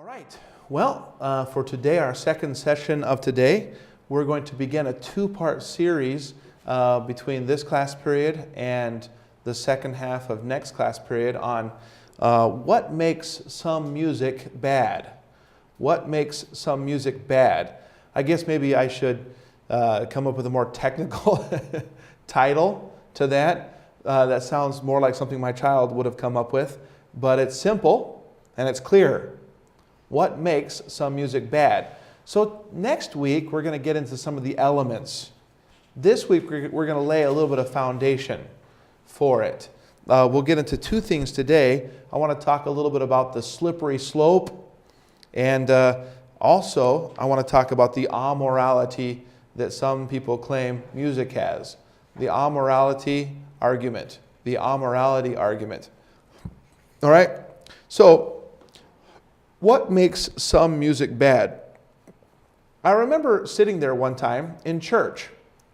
All right. Well, for today, our second session of today, we're going to begin a two-part series between this class period and the second half of next class period on what makes some music bad. What makes some music bad? I guess maybe I should come up with a more technical title to that. That sounds more like something my child would have come up with, but it's simple and it's clear. What makes some music bad? So next week, we're going to get into some of the elements. This week, we're going to lay a little bit of foundation for it. We'll get into two things today. I want to talk a little bit about the slippery slope, and also I want to talk about the amorality that some people claim music has. The amorality argument. The amorality argument. All right? So, what makes some music bad? I remember sitting there one time in church,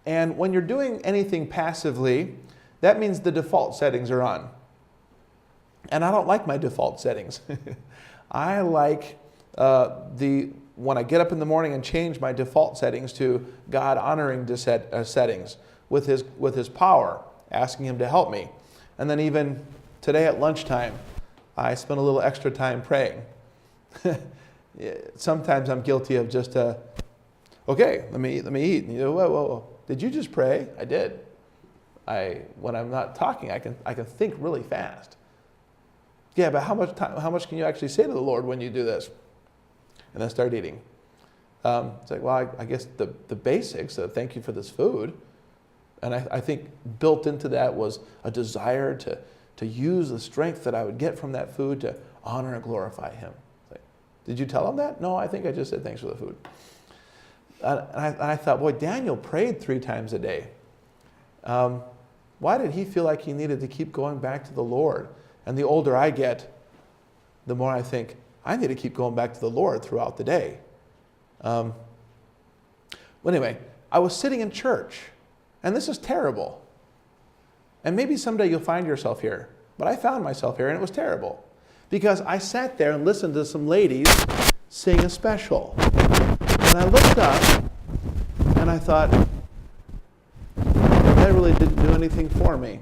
and when you're doing anything passively, that means the default settings are on. And I don't like my default settings. I like when I get up in the morning and change my default settings to God-honoring settings with His power, asking Him to help me. And then even today at lunchtime, I spent a little extra time praying. Sometimes I'm guilty of just, okay, let me eat. And you know, whoa. Did you just pray? I did. When I'm not talking, I can think really fast. Yeah, but how much can you actually say to the Lord when you do this? And then start eating. It's like, well, I guess the basics, thank you for this food. And I think built into that was a desire to use the strength that I would get from that food to honor and glorify Him. Did you tell him that? No, I think I just said thanks for the food. And I thought, boy, Daniel prayed 3 times a day. Why did he feel like he needed to keep going back to the Lord? And the older I get, the more I think, I need to keep going back to the Lord throughout the day. Well, anyway, I was sitting in church, and this is terrible. And maybe someday you'll find yourself here, but I found myself here, and it was terrible. Because I sat there and listened to some ladies sing a special. And I looked up and I thought, that really didn't do anything for me.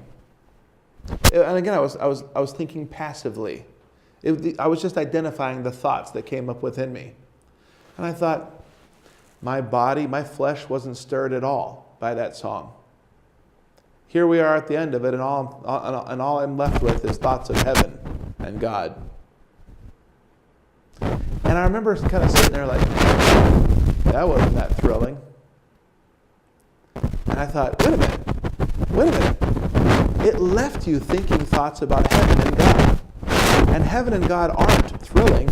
And again, I was thinking passively. I was just identifying the thoughts that came up within me. And I thought, my body, my flesh wasn't stirred at all by that song. Here we are at the end of it, and all I'm left with is thoughts of heaven and God. And I remember kind of sitting there like, that wasn't that thrilling. And I thought, wait a minute. It left you thinking thoughts about heaven and God. And heaven and God aren't thrilling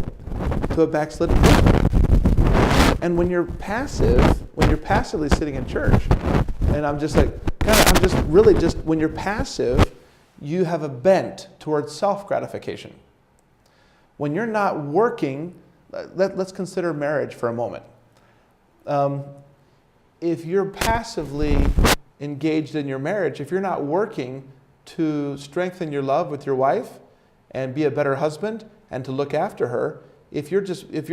to a backslidden person. And when you're passively sitting in church, and I'm just like, when you're passive, you have a bent towards self-gratification. When you're not working, let's consider marriage for a moment. If you're passively engaged in your marriage, if you're not working to strengthen your love with your wife and be a better husband and to look after her, if you're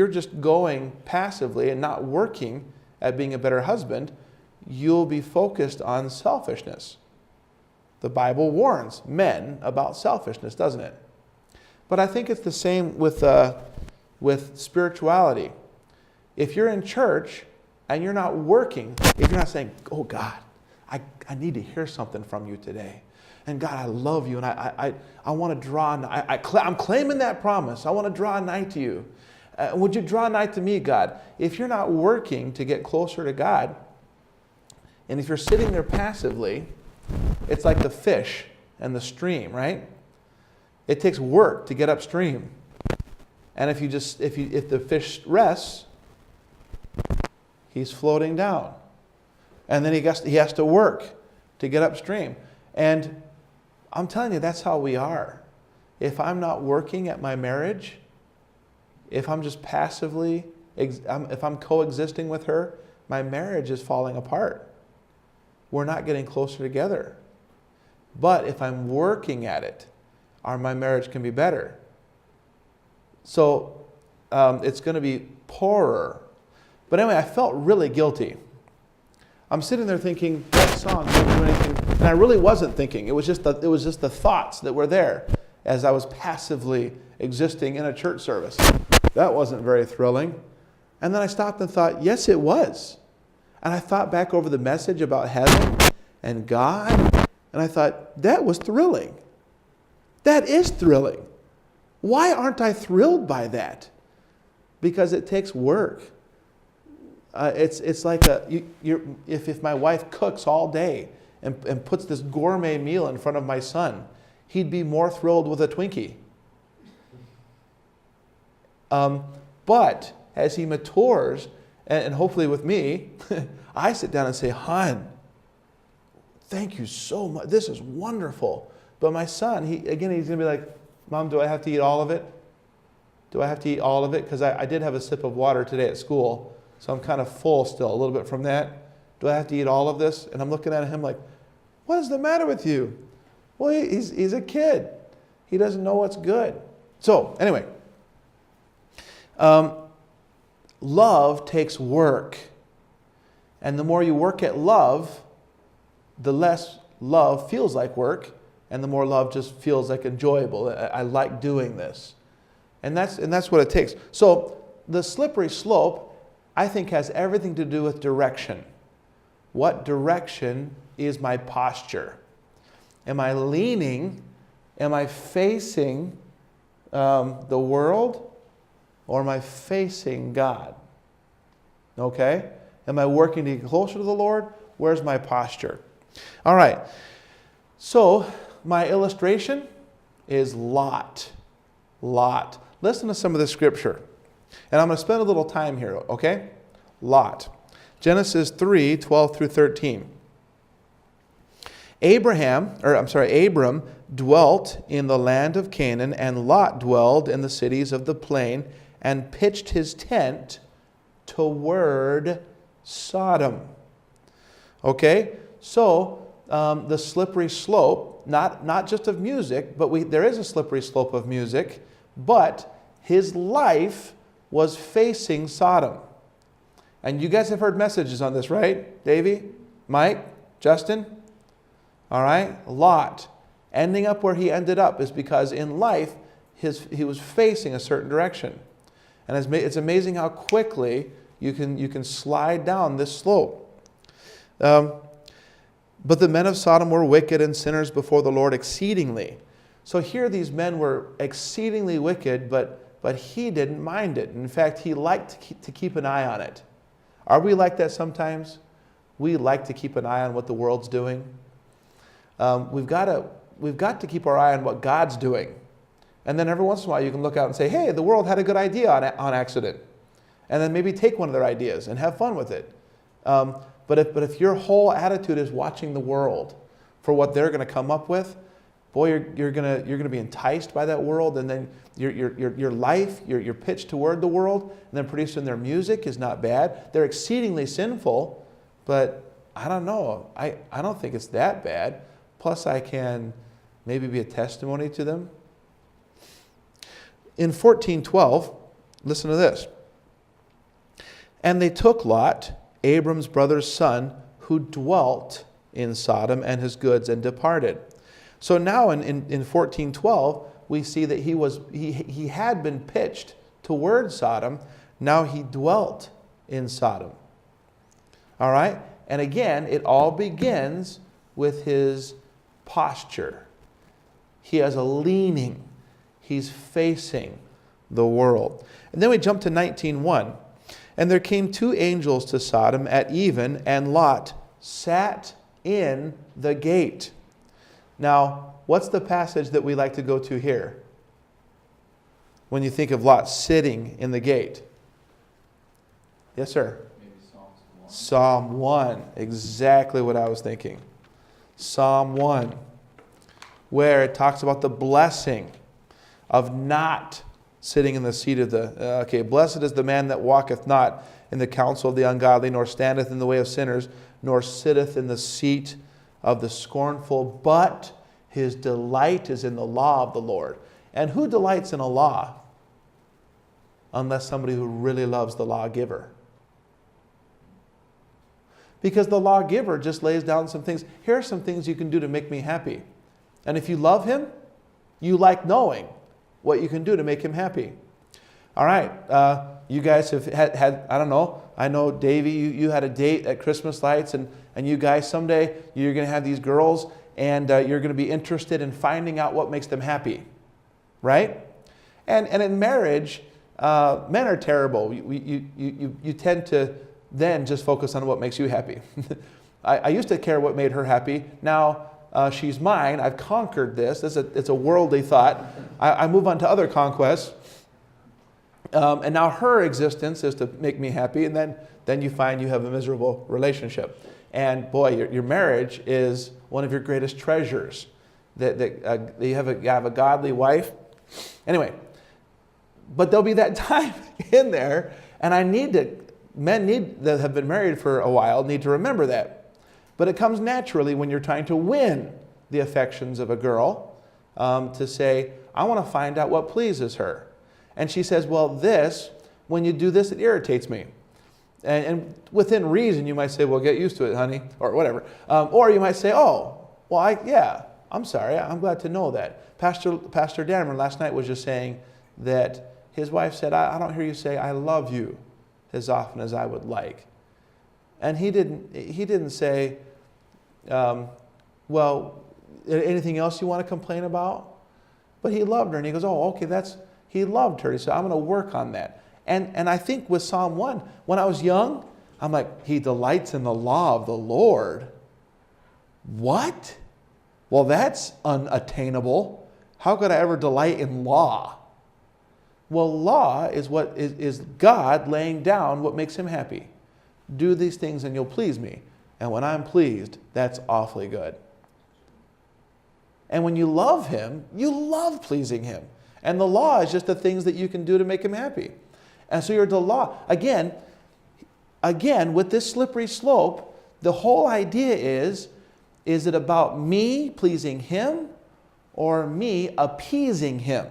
just going passively and not working at being a better husband, you'll be focused on selfishness. The Bible warns men about selfishness, doesn't it? But I think it's the same with spirituality. If you're in church and you're not working, if you're not saying, oh God, I need to hear something from you today. And God, I love you, and I want to draw, I'm claiming that promise. I want to draw nigh to you. Would you draw nigh to me, God? If you're not working to get closer to God, and if you're sitting there passively, it's like the fish and the stream, right? It takes work to get upstream. And if the fish rests, he's floating down. And then he has to work to get upstream. And I'm telling you, that's how we are. If I'm not working at my marriage, if I'm just passively, if I'm coexisting with her, my marriage is falling apart. We're not getting closer together. But if I'm working at it, my marriage can be better. So it's going to be poorer. But anyway, I felt really guilty. I'm sitting there thinking, that song didn't do anything. And I really wasn't thinking. It was just the thoughts that were there as I was passively existing in a church service. That wasn't very thrilling. And then I stopped and thought, yes, it was. And I thought back over the message about heaven and God, and I thought, that was thrilling. That is thrilling. Why aren't I thrilled by that? Because it takes work. It's like if my wife cooks all day and puts this gourmet meal in front of my son, he'd be more thrilled with a Twinkie. But as he matures, and hopefully with me, I sit down and say, hon, thank you so much. This is wonderful. But my son, he's going to be like, Mom, do I have to eat all of it? Do I have to eat all of it? Because I did have a sip of water today at school. So I'm kind of full still, a little bit from that. Do I have to eat all of this? And I'm looking at him like, what is the matter with you? Well, he's a kid. He doesn't know what's good. So anyway, love takes work. And the more you work at love, the less love feels like work, and the more love just feels like enjoyable. I like doing this. And that's what it takes. So the slippery slope, I think, has everything to do with direction. What direction is my posture? Am I leaning? Am I facing the world? Or am I facing God? Okay? Am I working to get closer to the Lord? Where's my posture? All right. So my illustration is Lot. Lot. Listen to some of the scripture. And I'm going to spend a little time here, okay? Lot. Genesis 3, 12 through 13. Abram dwelt in the land of Canaan, and Lot dwelled in the cities of the plain, and pitched his tent toward Sodom. Okay? So, the slippery slope, not just of music, but there is a slippery slope of music, but his life was facing Sodom. And you guys have heard messages on this, right? Davey, Mike, Justin? All right? Lot. Ending up where he ended up is because in life, he was facing a certain direction. And it's amazing how quickly you can slide down this slope. But the men of Sodom were wicked and sinners before the Lord exceedingly. So here these men were exceedingly wicked, but he didn't mind it. In fact, he liked to keep an eye on it. Are we like that sometimes? We like to keep an eye on what the world's doing. We've got to keep our eye on what God's doing. And then every once in a while you can look out and say, hey, the world had a good idea on accident. And then maybe take one of their ideas and have fun with it. But if your whole attitude is watching the world for what they're going to come up with, boy, you're gonna be enticed by that world, and then your life, you're pitched toward the world, and then producing their music is not bad. They're exceedingly sinful, but I don't know. I don't think it's that bad. Plus, I can maybe be a testimony to them. In 14:12, listen to this. And they took Lot, Abram's brother's son, who dwelt in Sodom, and his goods, and departed. So now in 14:12, we see that he had been pitched toward Sodom. Now he dwelt in Sodom. All right? And again, it all begins with his posture. He has a leaning. He's facing the world. And then we jump to 19:1. And there came two angels to Sodom at even, and Lot sat in the gate. Now, what's the passage that we like to go to here when you think of Lot sitting in the gate? Yes, sir? Maybe Psalm 1. Psalm 1. Exactly what I was thinking. Psalm 1. Where it talks about the blessing of not sitting in the seat of the... blessed is the man that walketh not in the counsel of the ungodly, nor standeth in the way of sinners, nor sitteth in the seat of the scornful, but his delight is in the law of the Lord. And who delights in a law? unless somebody who really loves the lawgiver. Because the lawgiver just lays down some things. Here are some things you can do to make me happy. And if you love him, you like knowing what you can do to make him happy. All right, you guys have had, I don't know, I know Davey, you had a date at Christmas lights, and you guys someday, you're going to have these girls, and you're going to be interested in finding out what makes them happy, right? And in marriage, men are terrible. You tend to then just focus on what makes you happy. I used to care what made her happy. Now she's mine. I've conquered this. It's a worldly thought. I move on to other conquests. And now her existence is to make me happy, and then you find you have a miserable relationship. And boy, your marriage is one of your greatest treasures. That you have a godly wife. Anyway, but there'll be that time in there, and men that have been married for a while need to remember that. But it comes naturally when you're trying to win the affections of a girl, to say, I want to find out what pleases her. And she says, well, when you do this, it irritates me. And within reason, you might say, well, get used to it, honey, or whatever. Or you might say, oh, well, I'm sorry. I'm glad to know that. Pastor Dameron last night was just saying that his wife said, I don't hear you say, I love you as often as I would like. And he didn't say, well, anything else you want to complain about? But he loved her, and he goes, oh, okay, he loved her. He said, I'm going to work on that. And I think with Psalm 1, when I was young, I'm like, he delights in the law of the Lord. What? Well, that's unattainable. How could I ever delight in law? Well, law is what is God laying down what makes him happy. Do these things and you'll please me. And when I'm pleased, that's awfully good. And when you love him, you love pleasing him. And the law is just the things that you can do to make him happy. And so you're the law. Again, with this slippery slope, the whole idea is it about me pleasing him or me appeasing him?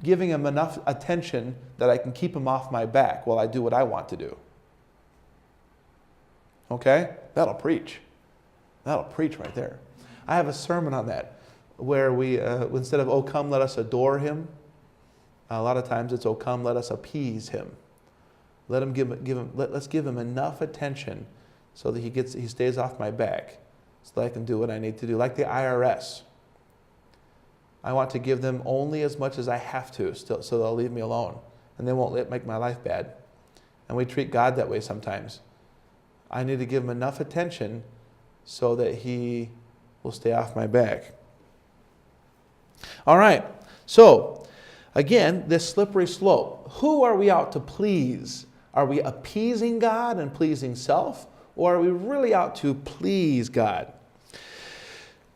Giving him enough attention that I can keep him off my back while I do what I want to do. Okay? That'll preach. That'll preach right there. I have a sermon on that where we, instead of, oh, come, let us adore him, a lot of times it's, oh, come, let us appease him. Let's give him enough attention so that he stays off my back so that I can do what I need to do. Like the IRS. I want to give them only as much as I have to so they'll leave me alone. And they won't make my life bad. And we treat God that way sometimes. I need to give him enough attention so that he will stay off my back. All right. So, again, this slippery slope. Who are we out to please? Are we appeasing God and pleasing self? Or are we really out to please God?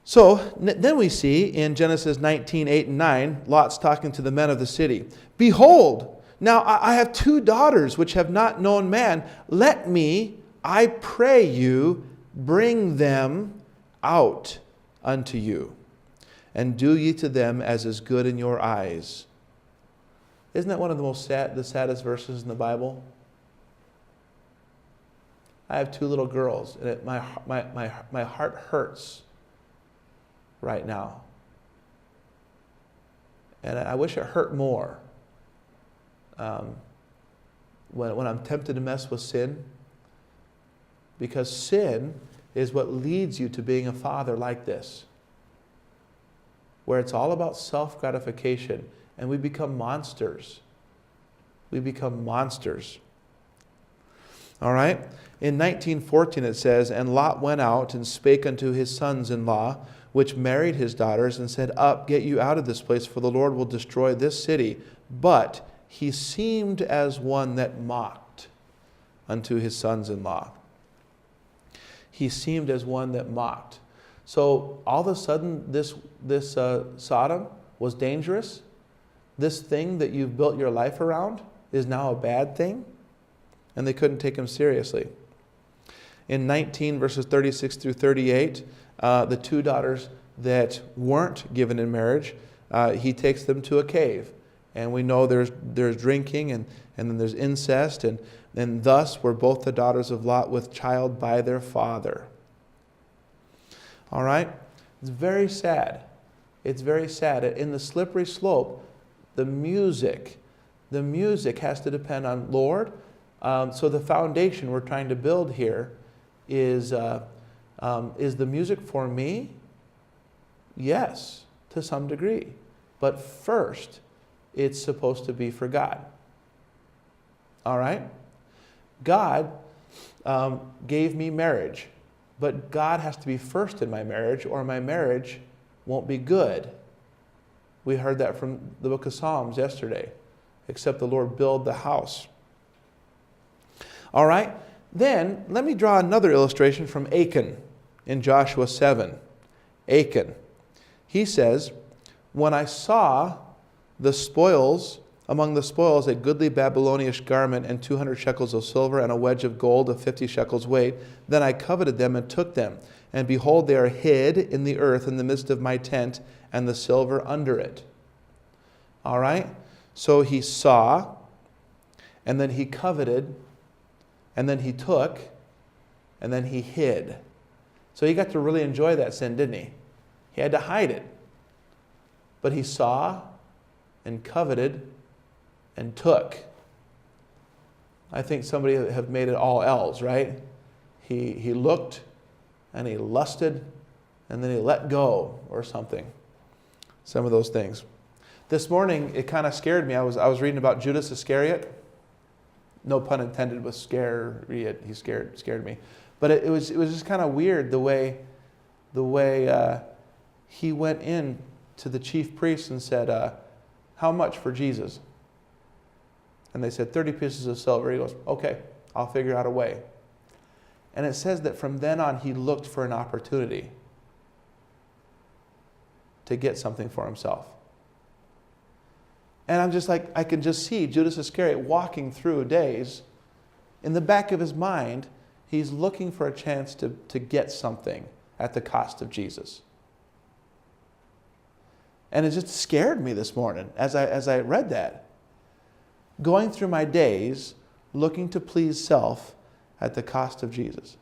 So then we see in Genesis 19, 8 and 9, Lot's talking to the men of the city. Behold, now I have 2 daughters which have not known man. Let me, I pray you, bring them out unto you, and do ye to them as is good in your eyes. Isn't that one of the saddest verses in the Bible? I have 2 little girls, and my heart hurts right now. And I wish it hurt more when I'm tempted to mess with sin, because sin is what leads you to being a father like this, where it's all about self-gratification, and we become monsters. We become monsters. All right? In 19:14 it says, and Lot went out and spake unto his sons-in-law, which married his daughters, and said, up, get you out of this place, for the Lord will destroy this city. But he seemed as one that mocked unto his sons-in-law. He seemed as one that mocked. So all of a sudden, this Sodom was dangerous. This thing that you've built your life around is now a bad thing. And they couldn't take him seriously. In 19 verses 36 through 38, the 2 daughters that weren't given in marriage, he takes them to a cave. And we know there's drinking, and then there's incest, and thus were both the daughters of Lot with child by their father. All right? It's very sad. It's very sad. In the slippery slope, the music has to depend on Lord. So the foundation we're trying to build here is the music for me? Yes, to some degree. But first, it's supposed to be for God. All right? God gave me marriage, but God has to be first in my marriage, or my marriage won't be good. We heard that from the book of Psalms yesterday. Except the Lord build the house. All right? Then, let me draw another illustration from Achan in Joshua 7. Achan. He says, when I saw the spoils, among the spoils, a goodly Babylonish garment and 200 shekels of silver and a wedge of gold of 50 shekels weight, then I coveted them and took them. And behold, they are hid in the earth in the midst of my tent, and the silver under it. All right? So he saw, and then he coveted, and then he took, and then he hid. So he got to really enjoy that sin, didn't he? He had to hide it. But he saw, and coveted, and took. I think somebody have made it all L's, right? He looked, and he lusted, and then he let go, or something. Some of those things. This morning, it kind of scared me. I was reading about Judas Iscariot. No pun intended with scary. He scared me. But it was just kind of weird the way he went in to the chief priests and said, how much for Jesus? And they said, 30 pieces of silver. He goes, okay, I'll figure out a way. And it says that from then on, he looked for an opportunity to get something for himself. And I'm just like, I can just see Judas Iscariot walking through days. In the back of his mind, he's looking for a chance to get something at the cost of Jesus. And it just scared me this morning as I read that. Going through my days, looking to please self at the cost of Jesus.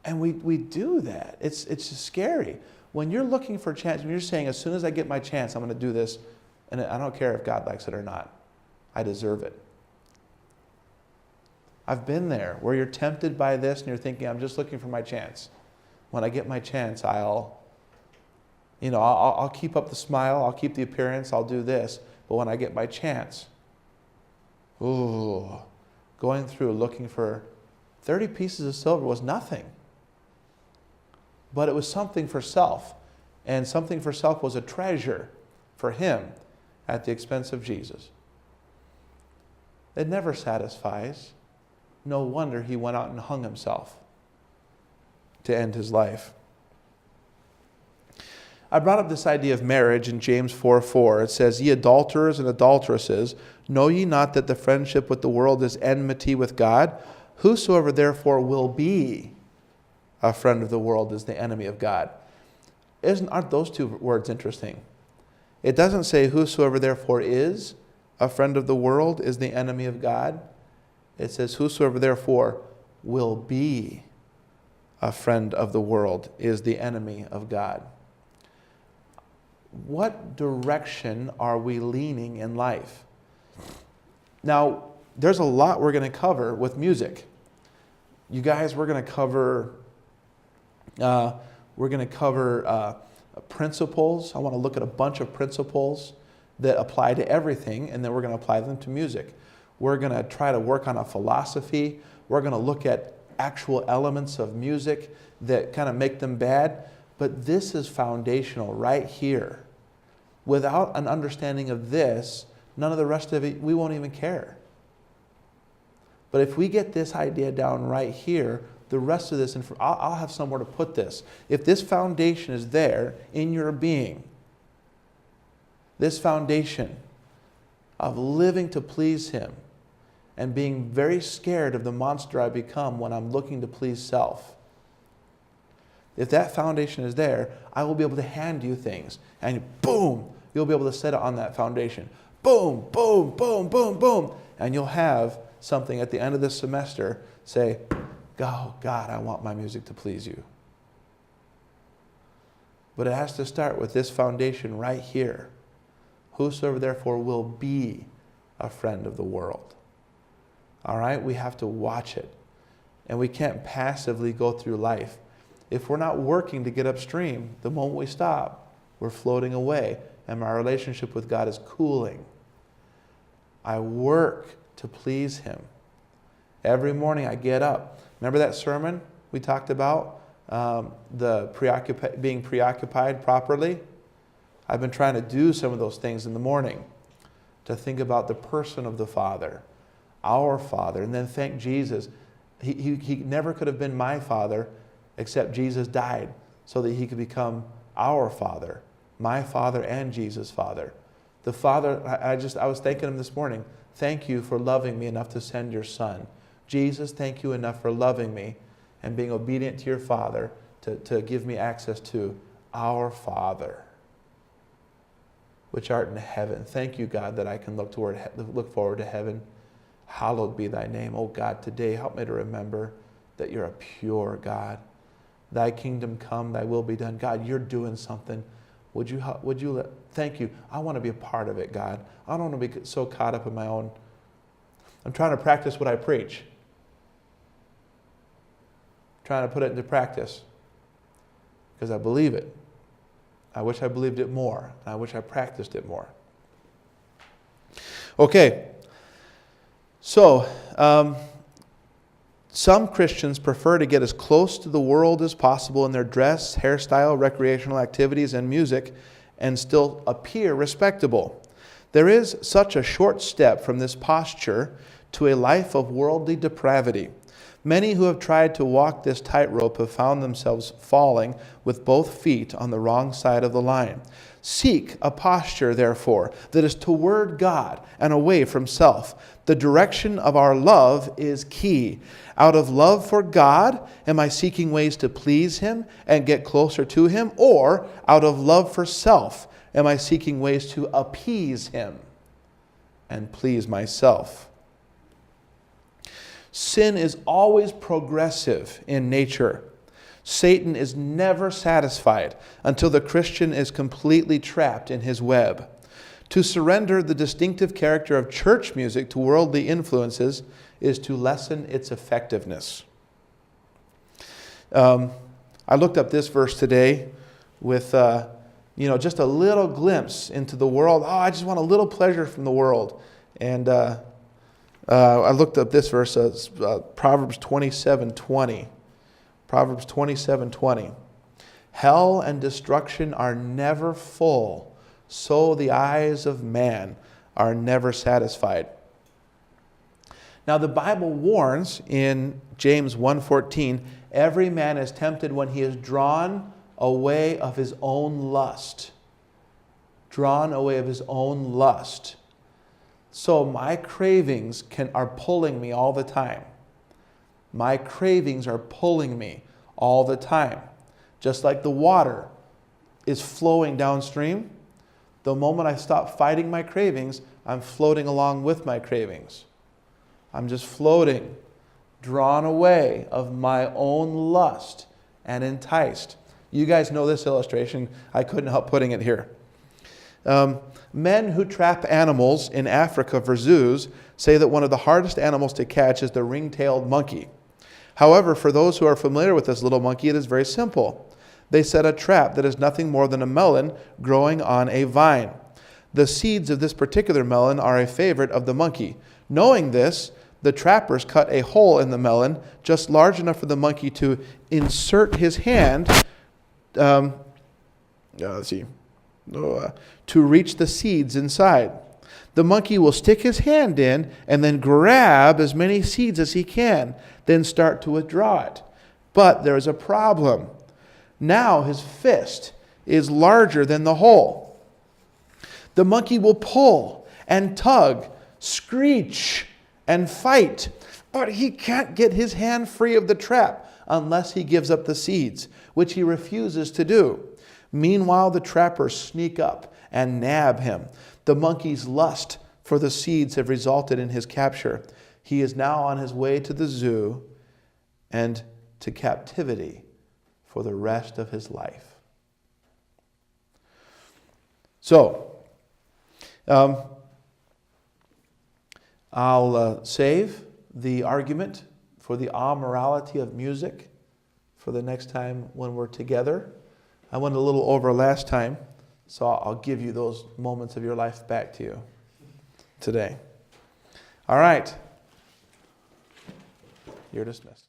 And we do that. It's just scary. When you're looking for a chance, when you're saying, as soon as I get my chance, I'm going to do this, and I don't care if God likes it or not. I deserve it. I've been there, where you're tempted by this, and you're thinking, I'm just looking for my chance. When I get my chance, I'll keep up the smile, I'll keep the appearance, I'll do this. But when I get my chance, going through looking for 30 pieces of silver was nothing. But it was something for self. And something for self was a treasure for him at the expense of Jesus. It never satisfies. No wonder he went out and hung himself to end his life. I brought up this idea of marriage in James 4:4. It says, ye adulterers and adulteresses, know ye not that the friendship with the world is enmity with God? Whosoever therefore will be a friend of the world is the enemy of God. Aren't those two words interesting? It doesn't say whosoever therefore is a friend of the world is the enemy of God. It says whosoever therefore will be a friend of the world is the enemy of God. What direction are we leaning in life? Now, there's a lot we're going to cover with music. You guys, we're going to cover principles. I want to look at a bunch of principles that apply to everything, and then we're going to apply them to music. We're going to try to work on a philosophy. We're going to look at actual elements of music that kind of make them bad. But this is foundational right here. Without an understanding of this, none of the rest of it, we won't even care. But if we get this idea down right here, the rest of this, I'll have somewhere to put this. If this foundation is there in your being, this foundation of living to please Him and being very scared of the monster I become when I'm looking to please self, If that foundation is there, I will be able to hand you things. And boom, you'll be able to set it on that foundation. Boom, boom, boom, boom, boom. And you'll have something at the end of this semester say, oh, God, I want my music to please you. But it has to start with this foundation right here. Whosoever therefore will be a friend of the world. All right? We have to watch it. And we can't passively go through life. If we're not working to get upstream, the moment we stop, we're floating away. And my relationship with God is cooling. I work to please Him. Every morning I get up. Remember that sermon we talked about? Being preoccupied properly? I've been trying to do some of those things in the morning. To think about the person of the Father. Our Father. And then thank Jesus. He never could have been my Father except Jesus died so that He could become our Father. My Father and Jesus' Father. The Father, I was thanking Him this morning. Thank you for loving me enough to send your Son. Jesus, thank you enough for loving me and being obedient to your Father to give me access to our Father, which art in heaven. Thank you, God, that I can look forward to heaven. Hallowed be thy name. Oh God, today help me to remember that you're a pure God. Thy kingdom come, thy will be done. God, you're doing something. Thank you. I want to be a part of it, God. I don't want to be so caught up in my own. I'm trying to practice what I preach. Trying to put it into practice. Because I believe it. I wish I believed it more. And I wish I practiced it more. Okay. So, some Christians prefer to get as close to the world as possible in their dress, hairstyle, recreational activities, and music, and still appear respectable. There is such a short step from this posture to a life of worldly depravity. Many who have tried to walk this tightrope have found themselves falling with both feet on the wrong side of the line. Seek a posture, therefore, that is toward God and away from self. The direction of our love is key. Out of love for God, am I seeking ways to please Him and get closer to Him? Or out of love for self, am I seeking ways to appease Him and please myself? Sin is always progressive in nature. Satan is never satisfied until the Christian is completely trapped in his web. To surrender the distinctive character of church music to worldly influences is to lessen its effectiveness. I looked up this verse today with just a little glimpse into the world. Oh, I just want a little pleasure from the world. And I looked up this verse, Proverbs 27:20. Proverbs 27:20. Hell and destruction are never full, so the eyes of man are never satisfied. Now the Bible warns in James 1:14, every man is tempted when he is drawn away of his own lust. Drawn away of his own lust. So my cravings are pulling me all the time. My cravings are pulling me all the time. Just like the water is flowing downstream, the moment I stop fighting my cravings, I'm floating along with my cravings. I'm just floating, drawn away of my own lust and enticed. You guys know this illustration. I couldn't help putting it here. Men who trap animals in Africa for zoos say that one of the hardest animals to catch is the ring-tailed monkey. However, for those who are familiar with this little monkey, it is very simple. They set a trap that is nothing more than a melon growing on a vine. The seeds of this particular melon are a favorite of the monkey. Knowing this, the trappers cut a hole in the melon just large enough for the monkey to insert his hand to reach the seeds inside. The monkey will stick his hand in and then grab as many seeds as he can, then start to withdraw it. But there is a problem. Now his fist is larger than the hole. The monkey will pull and tug, screech and fight, but he can't get his hand free of the trap unless he gives up the seeds, which he refuses to do. Meanwhile, the trappers sneak up and nab him. The monkey's lust for the seeds have resulted in his capture. He is now on his way to the zoo and to captivity for the rest of his life. So, I'll save the argument for the amorality of music for the next time when we're together. I went a little over last time, so I'll give you those moments of your life back to you today. All right. You're dismissed.